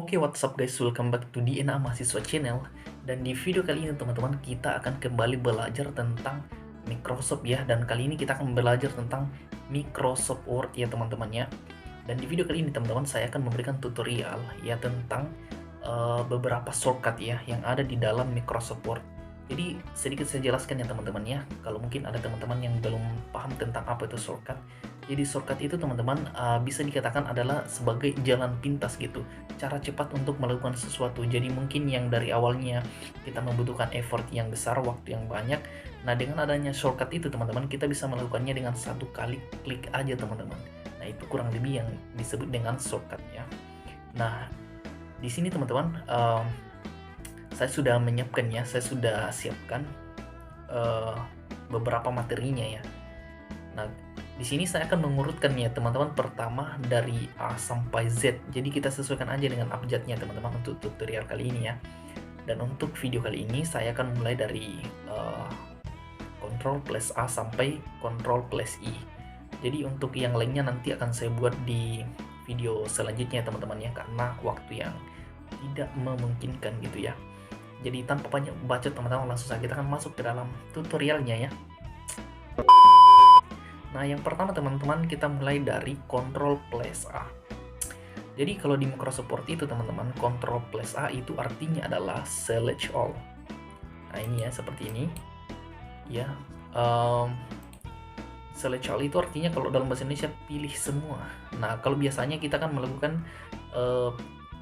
Oke, what's up guys, welcome back to DNA Mahasiswa Channel. Dan di video kali ini teman-teman, kita akan kembali belajar tentang Microsoft ya. Dan kali ini kita akan belajar tentang Microsoft Word ya teman-teman ya. Dan di video kali ini teman-teman, saya akan memberikan tutorial ya tentang beberapa shortcut ya yang ada di dalam Microsoft Word. Jadi sedikit saya jelaskan ya teman-teman ya, kalau mungkin ada teman-teman yang belum paham tentang apa itu shortcut. Jadi shortcut itu teman-teman bisa dikatakan adalah sebagai jalan pintas gitu, cara cepat untuk melakukan sesuatu. Jadi mungkin yang dari awalnya kita membutuhkan effort yang besar, waktu yang banyak. Nah dengan adanya shortcut itu teman-teman, kita bisa melakukannya dengan satu kali klik aja teman-teman. Nah itu kurang lebih yang disebut dengan shortcut ya. Nah di sini teman-teman, saya sudah menyiapkan ya, saya sudah siapkan beberapa materinya ya. Nah, di sini saya akan mengurutkan ya teman-teman, pertama dari A sampai Z. Jadi kita sesuaikan aja dengan abjadnya teman-teman untuk tutorial kali ini ya. Dan untuk video kali ini saya akan mulai dari Ctrl plus A sampai Ctrl plus I. Jadi untuk yang lainnya nanti akan saya buat di video selanjutnya teman-teman ya, karena waktu yang tidak memungkinkan gitu ya. Jadi tanpa banyak bacot teman-teman, langsung saja kita akan masuk ke dalam tutorialnya ya. Nah yang pertama teman-teman, kita mulai dari Ctrl plus A. Jadi kalau di Microsoft Word itu teman-teman, Ctrl plus A itu artinya adalah select all. Nah ini ya, seperti ini ya. Select all itu artinya kalau dalam bahasa Indonesia pilih semua. Nah kalau biasanya kita kan melakukan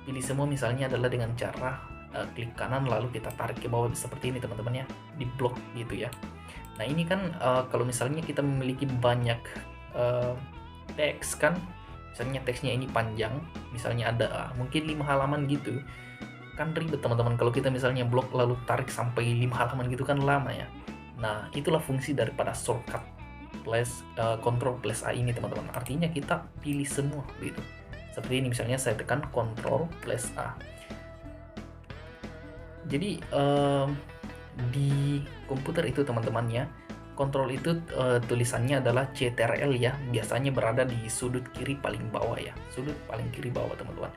pilih semua misalnya adalah dengan cara klik kanan lalu kita tarik ke bawah seperti ini teman-teman ya, di blok gitu ya. Nah ini kan kalau misalnya kita memiliki banyak teks kan, misalnya teksnya ini panjang, misalnya ada mungkin 5 halaman gitu, kan ribet teman-teman kalau kita misalnya blok lalu tarik sampai 5 halaman gitu kan lama ya. Nah itulah fungsi daripada shortcut plus Ctrl plus A ini teman-teman, artinya kita pilih semua gitu. Seperti ini misalnya saya tekan Ctrl plus A. Jadi di komputer itu teman-teman ya, kontrol itu tulisannya adalah CTRL ya, biasanya berada di sudut kiri paling bawah ya, sudut paling kiri bawah teman-teman.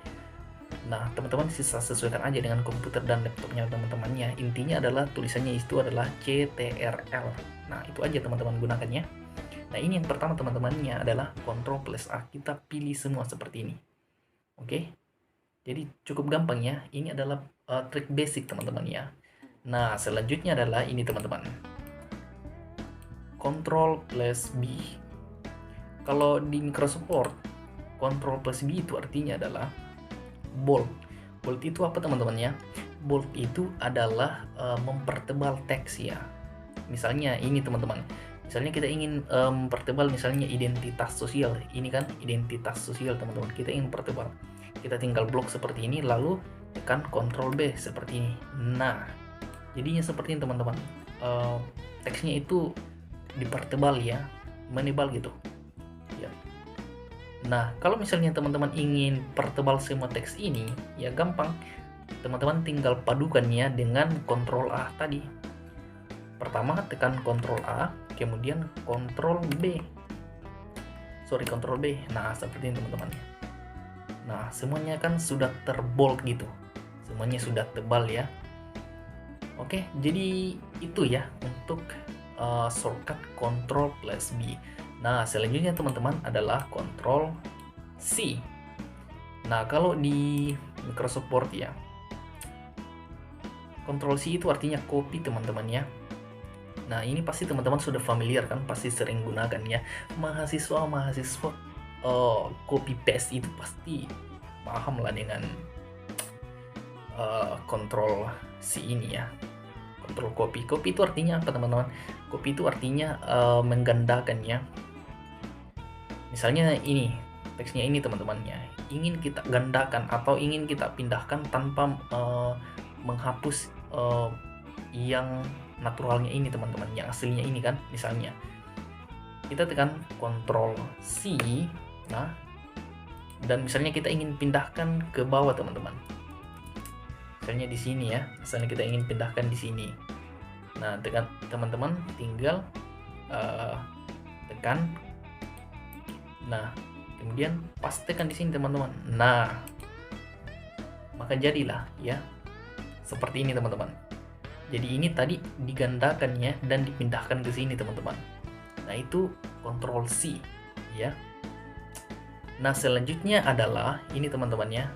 Nah teman-teman sisa sesuaikan aja dengan komputer dan laptopnya teman-temannya, intinya adalah tulisannya itu adalah CTRL. Nah itu aja teman-teman gunakannya. Nah ini yang pertama teman-temannya adalah Ctrl plus A, kita pilih semua seperti ini. Oke, jadi cukup gampang ya, ini adalah trik basic teman-teman ya. Nah selanjutnya adalah ini teman-teman, Ctrl plus B. Kalau di Microsoft Word, Ctrl plus B itu artinya adalah bold. Bold itu apa teman-teman ya? Bold itu adalah mempertebal teks ya. Misalnya ini teman-teman, misalnya kita ingin mempertebal misalnya identitas sosial, ini kan identitas sosial teman-teman, kita ingin pertebal, kita tinggal blok seperti ini lalu tekan Ctrl B seperti ini. Nah jadinya seperti ini teman-teman, teksnya itu dipertebal ya, menebal gitu ya. Nah kalau misalnya teman-teman ingin pertebal semua teks ini ya gampang, teman-teman tinggal padukannya dengan Ctrl A tadi. Pertama tekan Ctrl A, kemudian Ctrl B. Nah seperti ini teman-teman. Nah semuanya kan sudah terbold gitu, semuanya sudah tebal ya. Oke, jadi itu ya untuk shortcut Ctrl plus B. Nah selanjutnya teman-teman adalah Ctrl C. Nah kalau di Microsoft Word ya, Ctrl C itu artinya copy teman-teman ya. Nah ini pasti teman-teman sudah familiar kan, pasti sering gunakan ya, mahasiswa copy paste itu pasti paham lah dengan Ctrl C ini ya, Ctrl copy. Copy itu artinya apa teman-teman? Copy itu artinya menggandakan ya. Misalnya ini teksnya ini teman-teman ya, ingin kita gandakan atau ingin kita pindahkan tanpa menghapus yang naturalnya ini teman-teman, yang aslinya ini kan, misalnya kita tekan Ctrl C. Nah dan misalnya kita ingin pindahkan ke bawah teman-teman, misalnya di sini ya, misalnya kita ingin pindahkan di sini. Nah tekan teman-teman, tinggal tekan, nah kemudian pas tekan di sini teman-teman. Nah Maka jadilah ya seperti ini teman-teman. Jadi ini tadi digandakan ya dan dipindahkan ke sini teman-teman. Nah itu Ctrl C ya. Nah selanjutnya adalah ini teman-teman ya,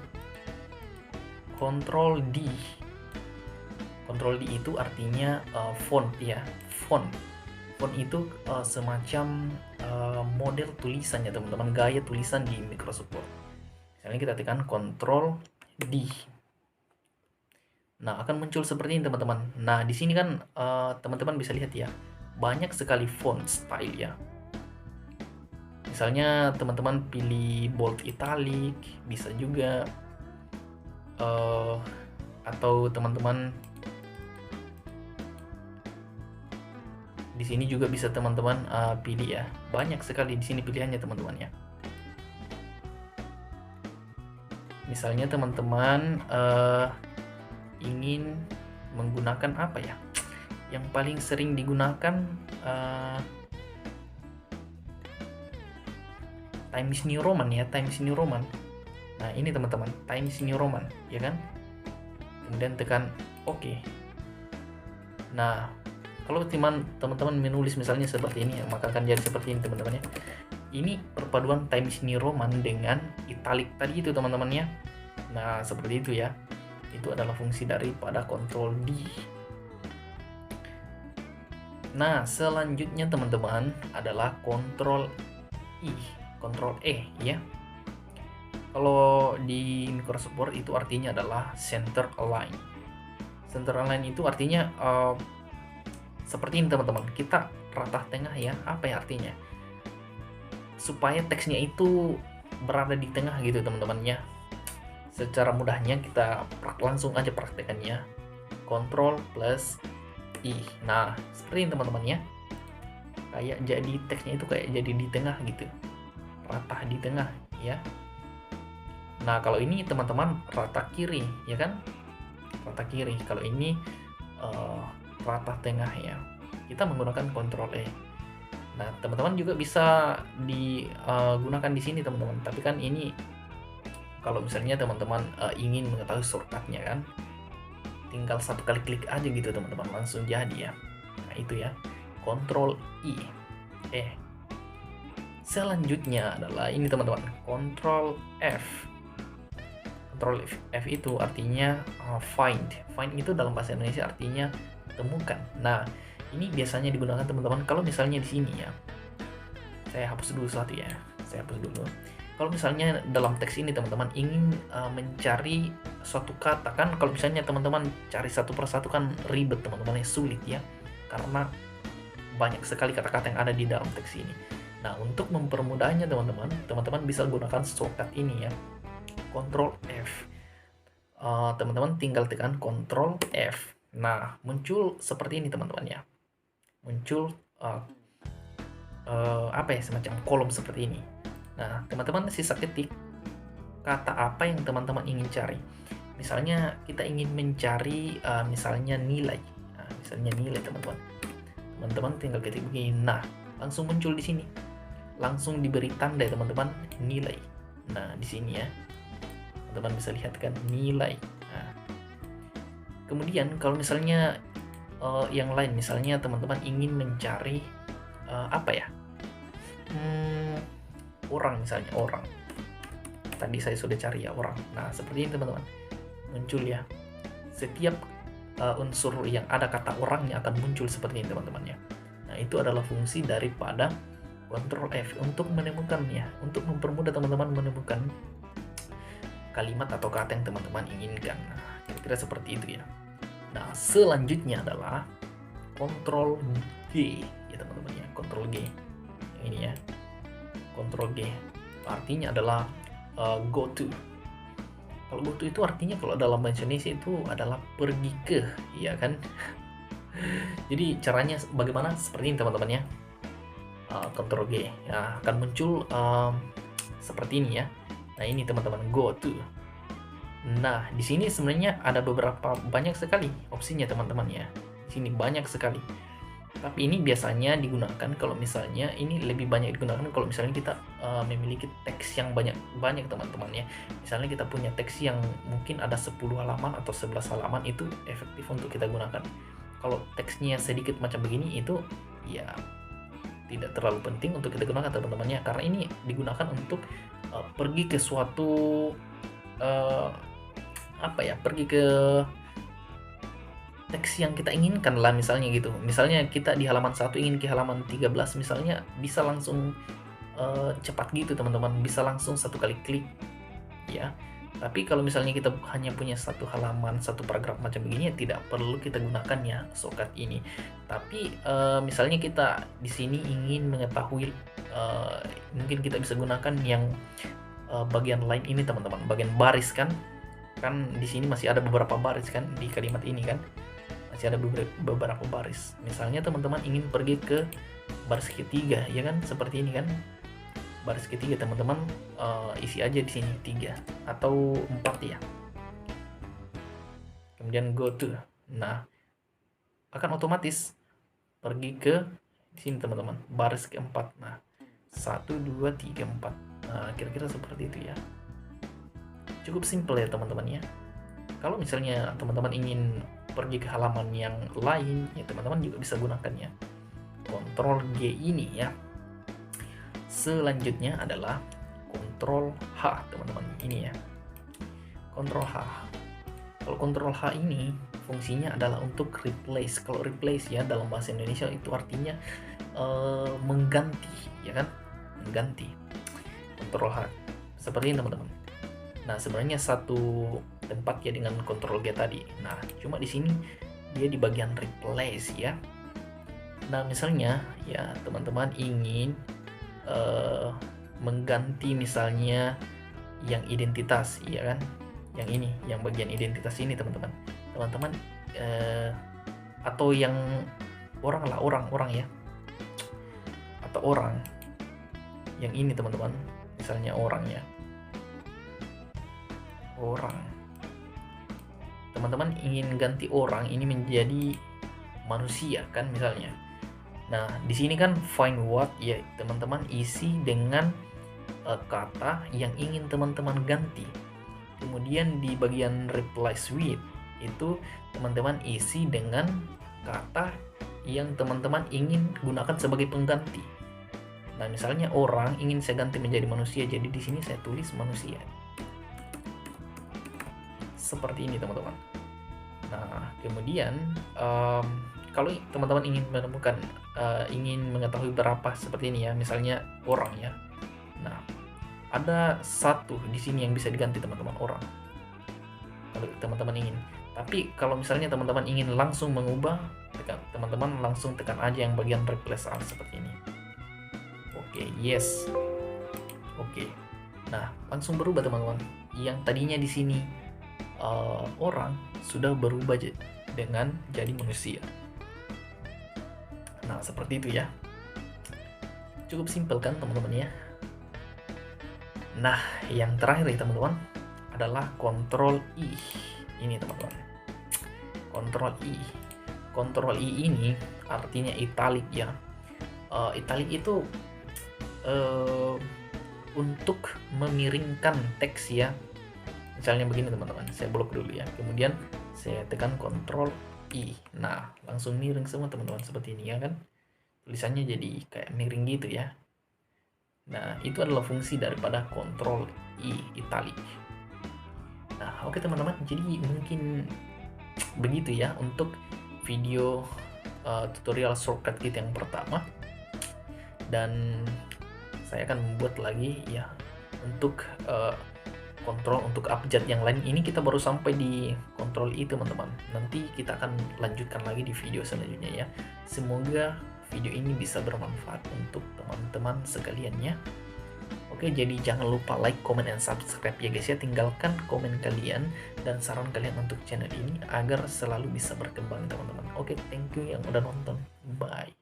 Ctrl D. Ctrl D itu artinya font ya, font. Font itu semacam model tulisannya teman-teman, gaya tulisan di Microsoft Word. Misalnya kita tekan Ctrl D. Nah, akan muncul seperti ini teman-teman. Nah, di sini kan teman-teman bisa lihat ya, banyak sekali font style ya. Misalnya teman-teman pilih bold italic, bisa juga atau teman-teman di sini juga bisa teman-teman pilih ya. Banyak sekali di sini pilihannya teman-teman ya. Misalnya teman-teman ingin menggunakan apa ya? Yang paling sering digunakan Times New Roman ya, Times New Roman. Nah, ini teman-teman, Times New Roman, ya kan? Kemudian tekan OK. Nah, kalau teman-teman menulis misalnya seperti ini, maka akan jadi seperti ini teman-teman ya. Ini perpaduan Times New Roman dengan italic tadi itu teman-teman ya. Nah, seperti itu ya. Itu adalah fungsi daripada Ctrl D. Nah, selanjutnya teman-teman adalah Ctrl I, Ctrl E ya. Kalau di Microsoft Word itu artinya adalah center align. Center align itu artinya seperti ini teman-teman. Kita rata tengah ya. Apa ya artinya? Supaya teksnya itu berada di tengah gitu teman-teman ya. Secara mudahnya kita langsung aja praktekannya. Ctrl plus I. Nah, seperti ini teman-teman ya. Kayak jadi teksnya itu kayak jadi di tengah gitu. Rata di tengah ya. Nah, kalau ini teman-teman rata kiri ya kan? Rata kiri. Kalau ini rata tengah ya. Kita menggunakan Ctrl E. Nah, teman-teman juga bisa digunakan di sini teman-teman. Tapi kan ini kalau misalnya teman-teman ingin mengetahui shortcutnya kan, tinggal satu kali klik aja gitu teman-teman, langsung jadi ya. Nah itu ya, Ctrl I. Selanjutnya adalah ini teman-teman, Ctrl F. Ctrl F itu artinya find. Find itu dalam bahasa Indonesia artinya temukan. Nah ini biasanya digunakan teman-teman kalau misalnya di sini ya. Saya hapus dulu satu ya. Saya hapus dulu. Kalau misalnya dalam teks ini teman-teman ingin mencari suatu kata kan, kalau misalnya teman-teman cari satu persatu kan ribet teman-teman, sulit ya, karena banyak sekali kata-kata yang ada di dalam teks ini. Nah, untuk mempermudahnya teman-teman bisa gunakan shortcut ini ya, Ctrl F. Teman-teman tinggal tekan Ctrl F. Nah, muncul seperti ini teman-teman ya, muncul apa ya, semacam kolom seperti ini. Nah, teman-teman sisa ketik kata apa yang teman-teman ingin cari. Misalnya kita ingin mencari misalnya nilai. Nah, misalnya nilai teman-teman. Teman-teman tinggal ketik begini. Nah, langsung muncul di sini. Langsung diberi tanda ya teman-teman, nilai. Nah, di sini ya. Teman-teman bisa lihat kan nilai. Nah, kemudian kalau misalnya yang lain, misalnya teman-teman ingin mencari apa ya? Orang misalnya, orang. Tadi saya sudah cari ya orang. Nah, seperti ini teman-teman. Muncul ya. Setiap unsur yang ada kata orangnya akan muncul seperti ini teman-teman ya. Nah, itu adalah fungsi daripada Ctrl F untuk menemukannya, untuk mempermudah teman-teman menemukan kalimat atau kata yang teman-teman inginkan. Nah, kira-kira seperti itu ya. Nah, selanjutnya adalah Ctrl G ya teman-teman ya. Ctrl G. Yang ini ya. Ctrl G artinya adalah go to. Kalau go to itu artinya kalau dalam bahasa Indonesia itu adalah pergi ke, ya kan? Jadi caranya bagaimana? Seperti ini teman-teman ya. Ctrl G ya, akan muncul seperti ini ya. Nah ini teman-teman, go to. Nah di sini sebenarnya ada beberapa banyak sekali opsinya teman-teman ya. Di sini banyak sekali. Tapi ini biasanya digunakan kalau misalnya ini lebih banyak digunakan kalau misalnya kita memiliki teks yang banyak teman-teman ya. Misalnya kita punya teks yang mungkin ada 10 halaman atau 11 halaman, itu efektif untuk kita gunakan. Kalau teksnya sedikit macam begini itu ya tidak terlalu penting untuk kita gunakan teman-temannya, karena ini digunakan untuk pergi ke suatu pergi ke teks yang kita inginkan lah, misalnya gitu. Misalnya kita di halaman 1 ingin ke halaman 13 misalnya, bisa langsung cepat gitu teman-teman, bisa langsung satu kali klik ya. Tapi kalau misalnya kita hanya punya satu halaman, satu paragraf macam begini, ya tidak perlu kita gunakan ya shortcut ini. Tapi misalnya kita di sini ingin mengetahui, mungkin kita bisa gunakan yang bagian lain ini teman-teman, bagian baris kan di sini masih ada beberapa baris kan di kalimat ini kan, masih ada beberapa baris. Misalnya teman-teman ingin pergi ke baris ketiga ya kan, seperti ini kan, baris ketiga teman-teman isi aja di sini 3 atau 4 ya, kemudian go to. Nah, akan otomatis pergi ke di sini teman-teman, baris keempat. Nah, 1 2 3 4. Nah, kira-kira seperti itu ya. Cukup simple ya teman-teman ya. Kalau misalnya teman-teman ingin pergi ke halaman yang lain ya, teman-teman juga bisa gunakannya. Ctrl G ini ya. Selanjutnya adalah Ctrl H teman-teman, ini ya, Ctrl H. Kalau Ctrl H ini fungsinya adalah untuk replace. Kalau replace ya dalam bahasa Indonesia itu artinya mengganti ya kan, mengganti. Ctrl H seperti ini teman-teman. Nah, sebenarnya satu tempat ya dengan Ctrl G tadi. Nah, cuma di sini dia di bagian replace ya. Nah, misalnya ya teman-teman ingin mengganti misalnya yang identitas ya kan, yang ini, yang bagian identitas ini teman-teman, atau yang orang ya, atau orang yang ini teman-teman, misalnya orang ya, orang, teman-teman ingin ganti orang ini menjadi manusia kan misalnya. Nah, di sini kan find what ya teman-teman, isi dengan kata yang ingin teman-teman ganti. Kemudian di bagian replace with itu teman-teman isi dengan kata yang teman-teman ingin gunakan sebagai pengganti. Nah, misalnya orang ingin saya ganti menjadi manusia, jadi di sini saya tulis manusia. Seperti ini teman-teman. Nah, kemudian kalau teman-teman ingin menemukan, ingin mengetahui berapa seperti ini ya, misalnya orang ya. Nah, ada satu di sini yang bisa diganti teman-teman, orang. Kalau teman-teman ingin. Tapi kalau misalnya teman-teman ingin langsung mengubah, teman-teman langsung tekan aja yang bagian replace all seperti ini. Oke, yes. Oke. Nah, langsung berubah teman-teman. Yang tadinya di sini orang sudah berubah dengan jadi manusia. Nah, seperti itu ya. Cukup simpel kan teman-teman ya. Nah, yang terakhir ya teman-teman adalah Ctrl I. Ini teman-teman. Ctrl I. Ctrl I ini artinya italic ya. Italic itu untuk memiringkan teks ya. Misalnya begini teman-teman, saya blok dulu ya. Kemudian saya tekan Ctrl I. Nah, langsung miring semua teman-teman seperti ini ya kan. Tulisannya jadi kayak miring gitu ya. Nah, itu adalah fungsi daripada Ctrl I italic. Nah, oke teman-teman, jadi mungkin begitu ya untuk video tutorial shortcut kita yang pertama. Dan saya akan membuat lagi ya untuk kontrol untuk abjad yang lain. Ini kita baru sampai di Ctrl I teman-teman. Nanti kita akan lanjutkan lagi di video selanjutnya ya. Semoga video ini bisa bermanfaat untuk teman-teman sekalian ya. Oke, jadi jangan lupa like, comment, dan subscribe ya guys ya. Tinggalkan komen kalian dan saran kalian untuk channel ini agar selalu bisa berkembang teman-teman. Oke, thank you yang udah nonton. Bye.